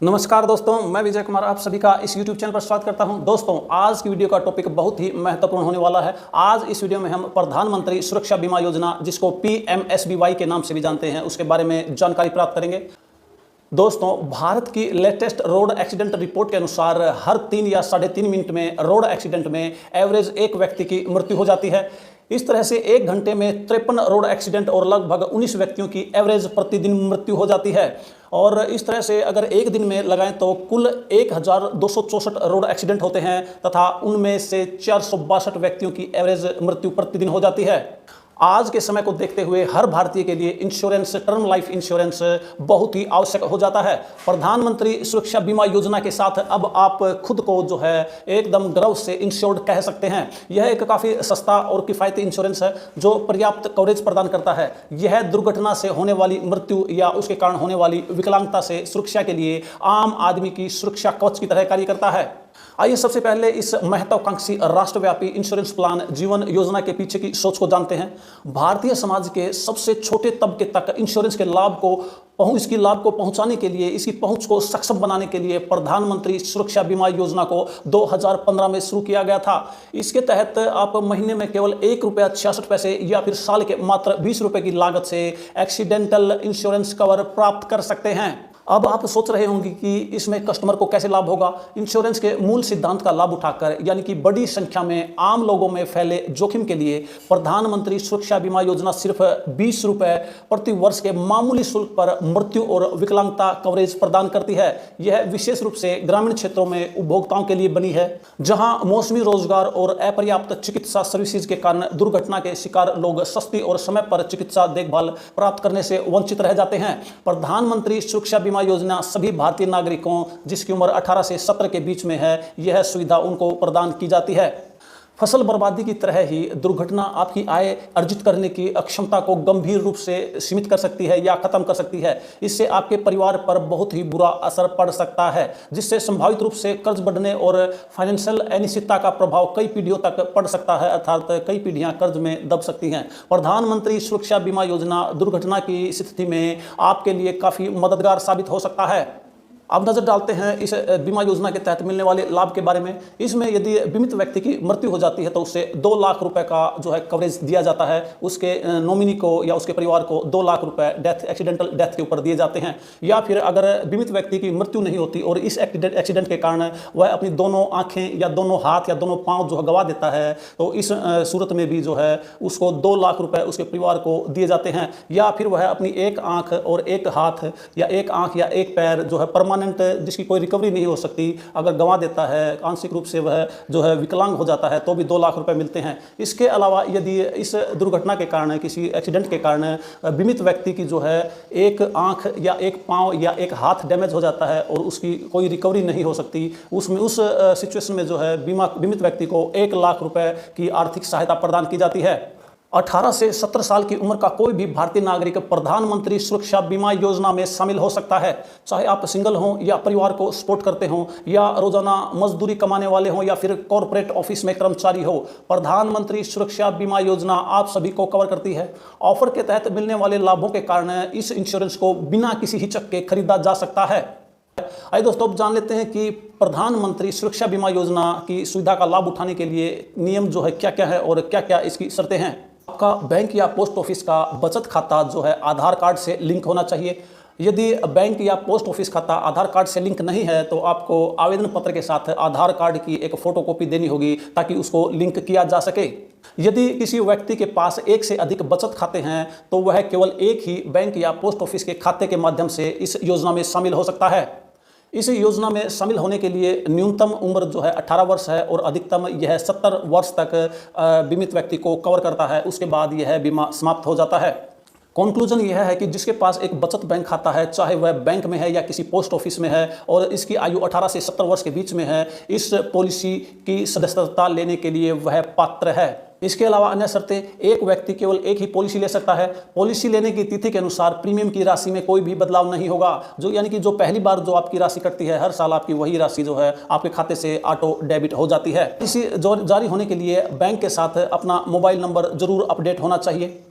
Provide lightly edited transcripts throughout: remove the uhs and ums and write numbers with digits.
नमस्कार दोस्तों, मैं विजय कुमार आप सभी का इस YouTube चैनल पर स्वागत करता हूं। दोस्तों, आज की वीडियो का टॉपिक बहुत ही महत्वपूर्ण होने वाला है। आज इस वीडियो में हम प्रधानमंत्री सुरक्षा बीमा योजना, जिसको PMSBY के नाम से भी जानते हैं, उसके बारे में जानकारी प्राप्त करेंगे। दोस्तों, भारत की लेटेस्ट रोड एक्सीडेंट रिपोर्ट के अनुसार हर 3 या 3.5 मिनट में रोड एक्सीडेंट में एवरेज एक व्यक्ति की मृत्यु हो जाती है। इस तरह से 1 घंटे में 53 रोड एक्सीडेंट और लगभग 19 व्यक्तियों की एवरेज प्रतिदिन मृत्यु हो जाती है। और इस तरह से अगर एक दिन में लगाएं तो कुल 1264 रोड एक्सीडेंट होते हैं तथा उनमें से 462 व्यक्तियों की एवरेज मृत्यु प्रतिदिन हो जाती है। आज के समय को देखते हुए हर भारतीय के लिए इंश्योरेंस, टर्म लाइफ इंश्योरेंस बहुत ही आवश्यक हो जाता है। प्रधानमंत्री सुरक्षा बीमा योजना के साथ अब आप खुद को जो है एकदम गर्व से इंश्योर्ड कह सकते हैं। यह एक काफ़ी सस्ता और किफ़ायती इंश्योरेंस है जो पर्याप्त कवरेज प्रदान करता है। यह दुर्घटना से होने वाली मृत्यु या उसके कारण होने वाली विकलांगता से सुरक्षा के लिए आम आदमी की सुरक्षा कवच की तरह कार्य करता है। आइए सबसे पहले इस महत्वाकांक्षी राष्ट्रव्यापी इंश्योरेंस प्लान जीवन योजना के पीछे की सोच को जानते हैं। भारतीय समाज के सबसे छोटे तबके तक इंश्योरेंस के लाभ को पहुंचाने के लिए, इसकी पहुंच को सक्षम बनाने के लिए प्रधानमंत्री सुरक्षा बीमा योजना को 2015 में शुरू किया गया था। इसके तहत आप महीने में केवल ₹1.66 या फिर साल के मात्र ₹20 की लागत से एक्सीडेंटल इंश्योरेंस कवर प्राप्त कर सकते हैं। अब आप सोच रहे होंगे कि इसमें कस्टमर को कैसे लाभ होगा। इंश्योरेंस के मूल सिद्धांत का लाभ उठाकर, यानी कि बड़ी संख्या में आम लोगों में फैले जोखिम के लिए प्रधानमंत्री सुरक्षा बीमा योजना सिर्फ ₹20 प्रति वर्ष के मामूली शुल्क पर मृत्यु और विकलांगता कवरेज प्रदान करती है। यह विशेष रूप से ग्रामीण क्षेत्रों में उपभोक्ताओं के लिए बनी है, जहां मौसमी रोजगार और अपर्याप्त चिकित्सा सर्विसेज के कारण दुर्घटना के शिकार लोग सस्ती और समय पर चिकित्सा देखभाल प्राप्त करने से वंचित रह जाते हैं। प्रधानमंत्री सुरक्षा बीमा योजना सभी भारतीय नागरिकों जिसकी उम्र 18 से 17 के बीच में है, यह सुविधा उनको प्रदान की जाती है। फसल बर्बादी की तरह ही दुर्घटना आपकी आय अर्जित करने की अक्षमता को गंभीर रूप से सीमित कर सकती है या खत्म कर सकती है। इससे आपके परिवार पर बहुत ही बुरा असर पड़ सकता है, जिससे संभावित रूप से कर्ज बढ़ने और फाइनेंशियल अनिश्चितता का प्रभाव कई पीढ़ियों तक पड़ सकता है, अर्थात कई पीढ़ियां कर्ज में दब सकती हैं। प्रधानमंत्री सुरक्षा बीमा योजना दुर्घटना की स्थिति में आपके लिए काफ़ी मददगार साबित हो सकता है। अब नजर डालते हैं इस बीमा योजना के तहत मिलने वाले लाभ के बारे में। इसमें यदि बीमित व्यक्ति की मृत्यु हो जाती है तो उसे ₹2 लाख का जो है कवरेज दिया जाता है। उसके नॉमिनी को या उसके परिवार को ₹2 लाख एक्सीडेंटल डेथ के ऊपर दिए जाते हैं। या फिर अगर बीमित व्यक्ति की मृत्यु नहीं होती और इस एक्सीडेंट के कारण वह अपनी दोनों आंखें या दोनों हाथ या दोनों पाँव जो है गंवा देता है, तो इस सूरत में भी जो है उसको ₹2 लाख उसके परिवार को दिए जाते हैं। या फिर वह अपनी एक आंख और एक हाथ या एक आंख या एक पैर जो है परमानेंट, जिसकी कोई रिकवरी नहीं हो सकती, अगर गंवा देता है, आंशिक रूप से वह जो है विकलांग हो जाता है, तो भी ₹2 लाख मिलते हैं। इसके अलावा यदि इस दुर्घटना के कारण, किसी एक्सीडेंट के कारण बीमित व्यक्ति की जो है एक आंख या एक पाँव या एक हाथ डैमेज हो जाता है और उसकी कोई रिकवरी नहीं हो सकती, उस सिचुएशन में जो है बीमित व्यक्ति को ₹1 लाख की आर्थिक सहायता प्रदान की जाती है। 18 से 17 साल की उम्र का कोई भी भारतीय नागरिक प्रधानमंत्री सुरक्षा बीमा योजना में शामिल हो सकता है, चाहे आप सिंगल हों या परिवार को सपोर्ट करते हों या रोजाना मजदूरी कमाने वाले हों या फिर कॉर्पोरेट ऑफिस में कर्मचारी हो। प्रधानमंत्री सुरक्षा बीमा योजना आप सभी को कवर करती है। ऑफर के तहत मिलने वाले लाभों के कारण इस इंश्योरेंस को बिना किसी हिचक के खरीदा जा सकता है। आइए दोस्तों, अब जान लेते हैं कि प्रधानमंत्री सुरक्षा बीमा योजना की सुविधा का लाभ उठाने के लिए नियम जो है क्या क्या है और क्या क्या इसकी शर्तें हैं। आपका बैंक या पोस्ट ऑफिस का बचत खाता जो है आधार कार्ड से लिंक होना चाहिए। यदि बैंक या पोस्ट ऑफिस खाता आधार कार्ड से लिंक नहीं है तो आपको आवेदन पत्र के साथ आधार कार्ड की एक फोटोकॉपी देनी होगी ताकि उसको लिंक किया जा सके। यदि किसी व्यक्ति के पास एक से अधिक बचत खाते हैं तो वह केवल एक ही बैंक या पोस्ट ऑफिस के खाते के माध्यम से इस योजना में शामिल हो सकता है। इस योजना में शामिल होने के लिए न्यूनतम उम्र जो है 18 वर्ष है और अधिकतम यह 70 वर्ष तक बीमित व्यक्ति को कवर करता है। उसके बाद यह बीमा समाप्त हो जाता है। कंक्लूजन यह है कि जिसके पास एक बचत बैंक खाता है, चाहे वह बैंक में है या किसी पोस्ट ऑफिस में है, और इसकी आयु 18 से 70 वर्ष के बीच में है, इस पॉलिसी की सदस्यता लेने के लिए वह पात्र है। इसके अलावा अन्य शर्तें, एक व्यक्ति केवल एक ही पॉलिसी ले सकता है। पॉलिसी लेने की तिथि के अनुसार प्रीमियम की राशि में कोई भी बदलाव नहीं होगा। जो यानी कि जो पहली बार जो आपकी राशि कटती है, हर साल आपकी वही राशि जो है आपके खाते से ऑटो डेबिट हो जाती है। इसी जारी होने के लिए बैंक के साथ अपना मोबाइल नंबर जरूर अपडेट होना चाहिए।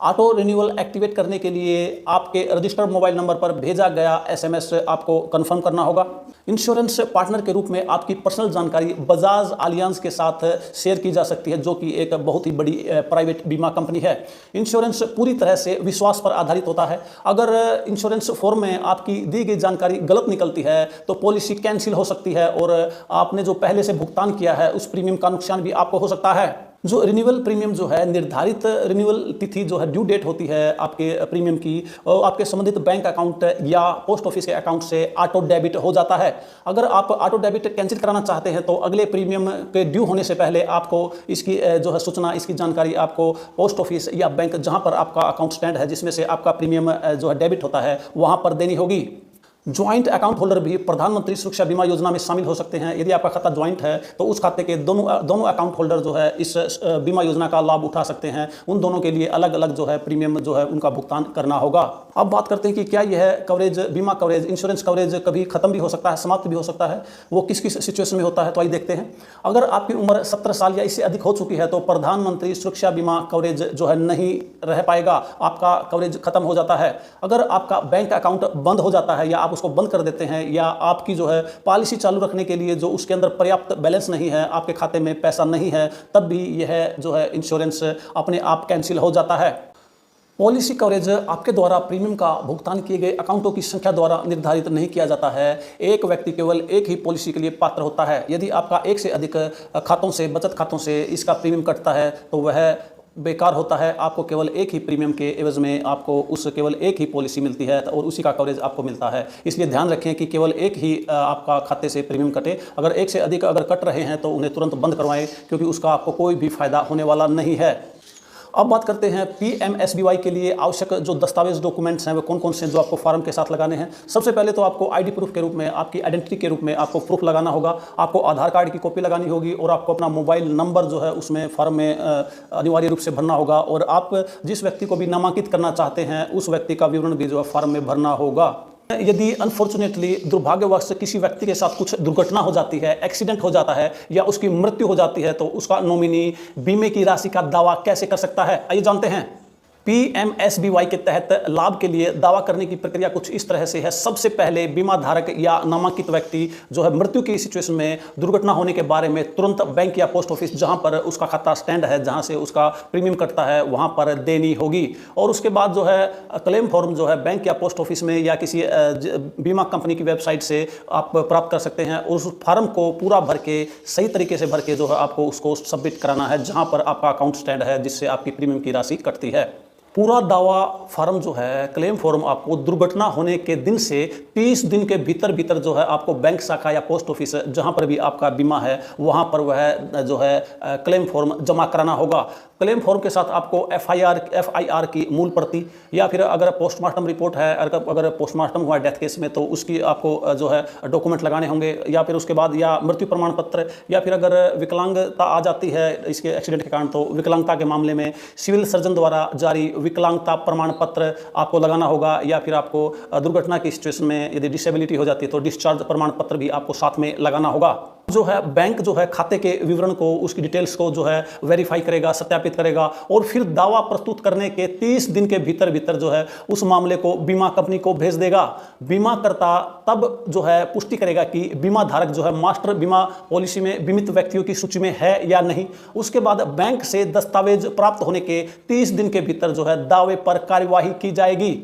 ऑटो रिन्यूअल एक्टिवेट करने के लिए आपके रजिस्टर्ड मोबाइल नंबर पर भेजा गया एसएमएस आपको कंफर्म करना होगा। इंश्योरेंस पार्टनर के रूप में आपकी पर्सनल जानकारी बजाज एलियांज के साथ शेयर की जा सकती है, जो कि एक बहुत ही बड़ी प्राइवेट बीमा कंपनी है। इंश्योरेंस पूरी तरह से विश्वास पर आधारित होता है। अगर इंश्योरेंस फॉर्म में आपकी दी गई जानकारी गलत निकलती है तो पॉलिसी कैंसिल हो सकती है और आपने जो पहले से भुगतान किया है उस प्रीमियम का नुकसान भी आपको हो सकता है। जो रिन्यूअल प्रीमियम जो है, निर्धारित रिन्यूअल तिथि जो है, ड्यू डेट होती है आपके प्रीमियम की, और आपके संबंधित बैंक अकाउंट या पोस्ट ऑफिस के अकाउंट से ऑटो डेबिट हो जाता है। अगर आप ऑटो डेबिट कैंसिल कराना चाहते हैं तो अगले प्रीमियम के ड्यू होने से पहले आपको इसकी जो है सूचना, इसकी जानकारी आपको पोस्ट ऑफिस या बैंक जहां पर आपका अकाउंट स्टैंड है, जिसमें से आपका प्रीमियम जो है डेबिट होता है, वहां पर देनी होगी। ज्वाइंट अकाउंट होल्डर भी प्रधानमंत्री सुरक्षा बीमा योजना में शामिल हो सकते हैं। यदि आपका खाता ज्वाइंट है तो उस खाते के दोनों अकाउंट होल्डर जो है इस बीमा योजना का लाभ उठा सकते हैं। उन दोनों के लिए अलग अलग जो है प्रीमियम जो है उनका भुगतान करना होगा। अब बात करते हैं कि क्या यह कवरेज, बीमा कवरेज, इंश्योरेंस कवरेज कभी खत्म भी हो सकता है, समाप्त भी हो सकता है। वो किस किस सिचुएशन में होता है, तो आइए देखते हैं। अगर आपकी उम्र 17 साल या इससे अधिक हो चुकी है तो प्रधानमंत्री सुरक्षा बीमा कवरेज जो है नहीं रह पाएगा, आपका कवरेज खत्म हो जाता है। अगर आपका बैंक अकाउंट बंद हो जाता है या आप उसको बंद कर देते हैं, या आपकी जो है पॉलिसी चालू रखने के लिए जो उसके अंदर पर्याप्त बैलेंस नहीं है, आपके खाते में पैसा नहीं है, तब भी यह जो है इंश्योरेंस अपने आप कैंसिल हो जाता है। पॉलिसी कवरेज आपके द्वारा प्रीमियम का भुगतान किए गए अकाउंटों की संख्या द्वारा निर्धारित नहीं किया जाता है। एक व्यक्ति केवल एक ही पॉलिसी के लिए पात्र होता है। यदि आपका एक से अधिक खातों से, बचत खातों से इसका प्रीमियम कटता है तो वह बेकार होता है। आपको केवल एक ही प्रीमियम के एवज में आपको उस केवल एक ही पॉलिसी मिलती है और उसी का कवरेज आपको मिलता है। इसलिए ध्यान रखें कि केवल एक ही आपका खाते से प्रीमियम कटे। अगर एक से अधिक अगर कट रहे हैं तो उन्हें तुरंत बंद करवाएं, क्योंकि उसका आपको कोई भी फायदा होने वाला नहीं है। अब बात करते हैं PMSBY के लिए आवश्यक जो दस्तावेज, डॉक्यूमेंट्स हैं वो कौन कौन से जो आपको फॉर्म के साथ लगाने हैं। सबसे पहले तो आपको आईडी प्रूफ के रूप में, आपकी आइडेंटिटी के रूप में आपको प्रूफ लगाना होगा। आपको आधार कार्ड की कॉपी लगानी होगी और आपको अपना मोबाइल नंबर जो है उसमें फॉर्म में अनिवार्य रूप से भरना होगा। और आप जिस व्यक्ति को भी नामांकित करना चाहते हैं उस व्यक्ति का विवरण भी जो है फॉर्म में भरना होगा। यदि अनफॉर्चुनेटली, दुर्भाग्यवश किसी व्यक्ति के साथ कुछ दुर्घटना हो जाती है, एक्सीडेंट हो जाता है या उसकी मृत्यु हो जाती है तो उसका नॉमिनी बीमे की राशि का दावा कैसे कर सकता है, आइए जानते हैं। PMSBY के तहत लाभ के लिए दावा करने की प्रक्रिया कुछ इस तरह से है। सबसे पहले बीमा धारक या नामांकित व्यक्ति जो है मृत्यु की सिचुएशन में, दुर्घटना होने के बारे में तुरंत बैंक या पोस्ट ऑफिस जहां पर उसका खाता स्टैंड है, जहां से उसका प्रीमियम कटता है, वहां पर देनी होगी। और उसके बाद जो है क्लेम फॉर्म जो है बैंक या पोस्ट ऑफिस में या किसी बीमा कंपनी की वेबसाइट से आप प्राप्त कर सकते हैं। उस फॉर्म को पूरा भर के, सही तरीके से भर के जो है आपको उसको सबमिट कराना है जहां पर आपका अकाउंट स्टैंड है, जिससे आपकी प्रीमियम की राशि कटती है। पूरा दावा फॉर्म जो है, क्लेम फॉर्म, आपको दुर्घटना होने के दिन से 30 दिन के भीतर भीतर जो है आपको बैंक शाखा या पोस्ट ऑफिस जहां पर भी आपका बीमा है वहां पर वह जो है क्लेम फॉर्म जमा कराना होगा। क्लेम फॉर्म के साथ आपको FIR की मूल प्रति, या फिर अगर पोस्टमार्टम रिपोर्ट है, अगर पोस्टमार्टम हुआ डेथ केस में तो उसकी आपको जो है डॉक्यूमेंट लगाने होंगे, या फिर उसके बाद या मृत्यु प्रमाण पत्र, या फिर अगर विकलांगता आ जाती है इसके एक्सीडेंट के कारण तो विकलांगता के मामले में सिविल सर्जन द्वारा जारी विकलांगता प्रमाण पत्र आपको लगाना होगा। या फिर आपको दुर्घटना की सिचुएशन में यदि डिसेबिलिटी हो जाती है तो डिस्चार्ज प्रमाण पत्र भी आपको साथ में लगाना होगा। जो है बैंक जो है खाते के विवरण को, उसकी डिटेल्स को जो है वेरीफाई करेगा, सत्यापित करेगा और फिर दावा प्रस्तुत करने के 30 दिन के भीतर भीतर जो है उस मामले को बीमा कंपनी को भेज देगा। बीमा करता तब जो है पुष्टि करेगा कि बीमा धारक जो है मास्टर बीमा पॉलिसी में बीमित व्यक्तियों की सूची में है या नहीं। उसके बाद बैंक से दस्तावेज प्राप्त होने के 30 दिन के भीतर जो है दावे पर कार्यवाही की जाएगी।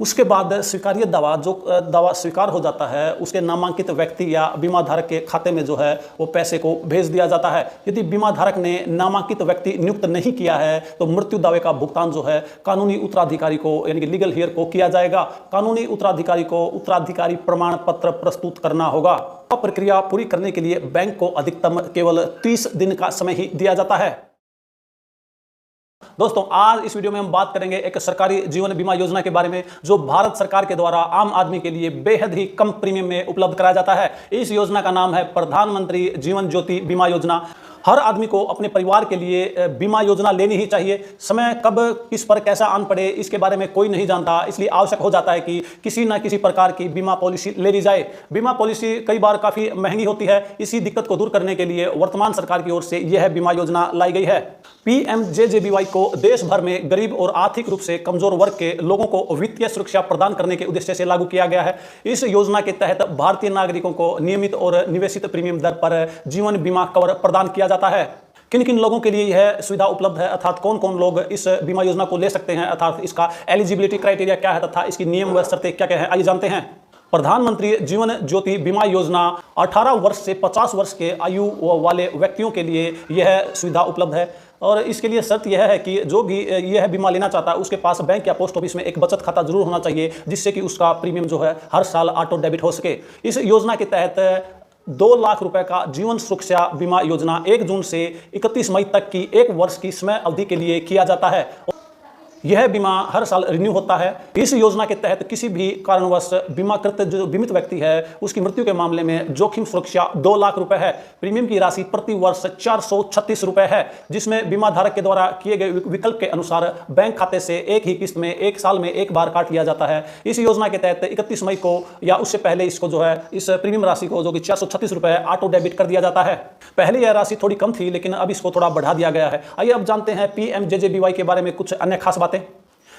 उसके बाद स्वीकार्य दावा, जो दावा स्वीकार हो जाता है, उसके नामांकित व्यक्ति या बीमा धारक के खाते में जो है वो पैसे को भेज दिया जाता है। यदि बीमा धारक ने नामांकित व्यक्ति नियुक्त नहीं किया है तो मृत्यु दावे का भुगतान जो है कानूनी उत्तराधिकारी को, यानी कि लीगल हेयर को किया जाएगा। कानूनी उत्तराधिकारी को उत्तराधिकारी प्रमाण पत्र प्रस्तुत करना होगा। प्रक्रिया पूरी करने के लिए बैंक को अधिकतम केवल 30 दिन का समय ही दिया जाता है। दोस्तों, आज इस वीडियो में हम बात करेंगे एक सरकारी जीवन बीमा योजना के बारे में जो भारत सरकार के द्वारा आम आदमी के लिए बेहद ही कम प्रीमियम में उपलब्ध कराया जाता है। इस योजना का नाम है प्रधानमंत्री जीवन ज्योति बीमा योजना। हर आदमी को अपने परिवार के लिए बीमा योजना लेनी ही चाहिए। समय कब किस पर कैसा आन पड़े इसके बारे में कोई नहीं जानता, इसलिए आवश्यक हो जाता है कि किसी न किसी प्रकार की बीमा पॉलिसी ले ली जाए। बीमा पॉलिसी कई बार काफ़ी महंगी होती है। इसी दिक्कत को दूर करने के लिए वर्तमान सरकार की ओर से यह बीमा योजना लाई गई है। PMJJBY को देश भर में गरीब और आर्थिक रूप से कमजोर वर्ग के लोगों को वित्तीय सुरक्षा प्रदान करने के उद्देश्य से लागू किया गया है। इस योजना के तहत भारतीय नागरिकों को नियमित और निवेशित प्रीमियम दर पर जीवन बीमा कवर प्रदान किया जाता है। किन किन लोगों के लिए यह सुविधा उपलब्ध है, अर्थात कौन कौन लोग इस बीमा योजना को ले सकते हैं, अर्थात इसका एलिजिबिलिटी क्राइटेरिया क्या है तथा इसकी नियम व शर्तें क्या क्या है, आइए जानते हैं। प्रधानमंत्री जीवन ज्योति बीमा योजना 18 वर्ष से 50 वर्ष के आयु वाले व्यक्तियों के लिए यह सुविधा उपलब्ध है और इसके लिए शर्त यह है कि जो भी यह बीमा लेना चाहता है उसके पास बैंक या पोस्ट ऑफिस में एक बचत खाता जरूर होना चाहिए, जिससे कि उसका प्रीमियम जो है हर साल ऑटो डेबिट हो सके। इस योजना के तहत 2 लाख रुपए का जीवन सुरक्षा बीमा योजना 1 जून से 31 मई तक की 1 वर्ष की समय अवधि के लिए किया जाता है। यह बीमा हर साल रिन्यू होता है। इस योजना के तहत किसी भी कारणवश बीमाकृत जो बीमित व्यक्ति है उसकी मृत्यु के मामले में जोखिम सुरक्षा 2 लाख रुपए है। प्रीमियम की राशि प्रति वर्ष 436 रुपए है, जिसमें बीमा धारक के द्वारा किए गए विकल्प के अनुसार बैंक खाते से एक ही किस्त में 1 साल में एक बार काट लिया जाता है। इस योजना के तहत 31 मई को या उससे पहले इसको जो है इस प्रीमियम राशि को जो कि 436 रुपए ऑटो डेबिट कर दिया जाता है। पहले यह राशि थोड़ी कम थी लेकिन अब इसको थोड़ा बढ़ा दिया गया है। आइए अब जानते हैं PMJJBY के बारे में कुछ अन्य खास बातें।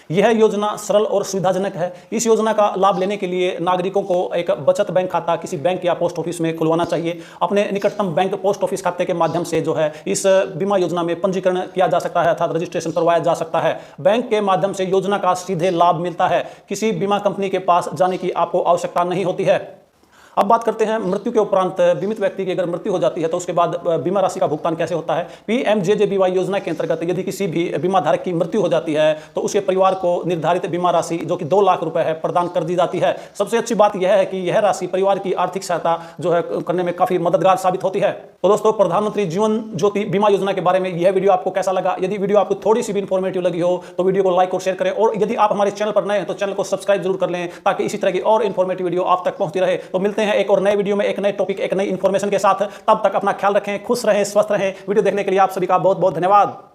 यह योजना सरल और सुविधाजनक है। इस योजना का लाभ लेने के लिए नागरिकों को एक बचत बैंक खाता किसी बैंक या पोस्ट ऑफिस में खुलवाना चाहिए। अपने निकटतम बैंक पोस्ट ऑफिस खाते के माध्यम से जो है इस बीमा योजना में पंजीकरण किया जा सकता है, अर्थात रजिस्ट्रेशन करवाया जा सकता है। बैंक के माध्यम से योजना का सीधे लाभ मिलता है। किसी बीमा कंपनी के पास जाने की आपको आवश्यकता नहीं होती है। अब बात करते हैं मृत्यु के उपरांत बीमित व्यक्ति की अगर मृत्यु हो जाती है तो उसके बाद बीमा राशि का भुगतान कैसे होता है। PMJJBY योजना के अंतर्गत यदि किसी भी बीमा धारक की मृत्यु हो जाती है तो उसके परिवार को निर्धारित बीमा राशि जो कि 2 लाख रुपए है प्रदान कर दी जाती है। सबसे अच्छी बात यह है कि यह राशि परिवार की आर्थिक सहायता जो है करने में काफी मददगार साबित होती है। तो दोस्तों, प्रधानमंत्री जीवन ज्योति बीमा योजना के बारे में यह वीडियो आपको कैसा लगा? यदि वीडियो आपको थोड़ी सी भी इंफॉर्मेटिव लगी हो तो वीडियो को लाइक और शेयर करें, और यदि आप हमारे चैनल पर नए हैं तो चैनल को सब्सक्राइब जरूर कर लें ताकि इसी तरह की और इंफॉर्मेटिव वीडियो आप तक पहुंचती रहे। तो मिलते हैं एक और नए वीडियो में एक नए टॉपिक एक नई इंफॉर्मेशन के साथ। तब तक अपना ख्याल रखें, खुश रहें, स्वस्थ रहें। वीडियो देखने के लिए आप सभी का बहुत बहुत धन्यवाद।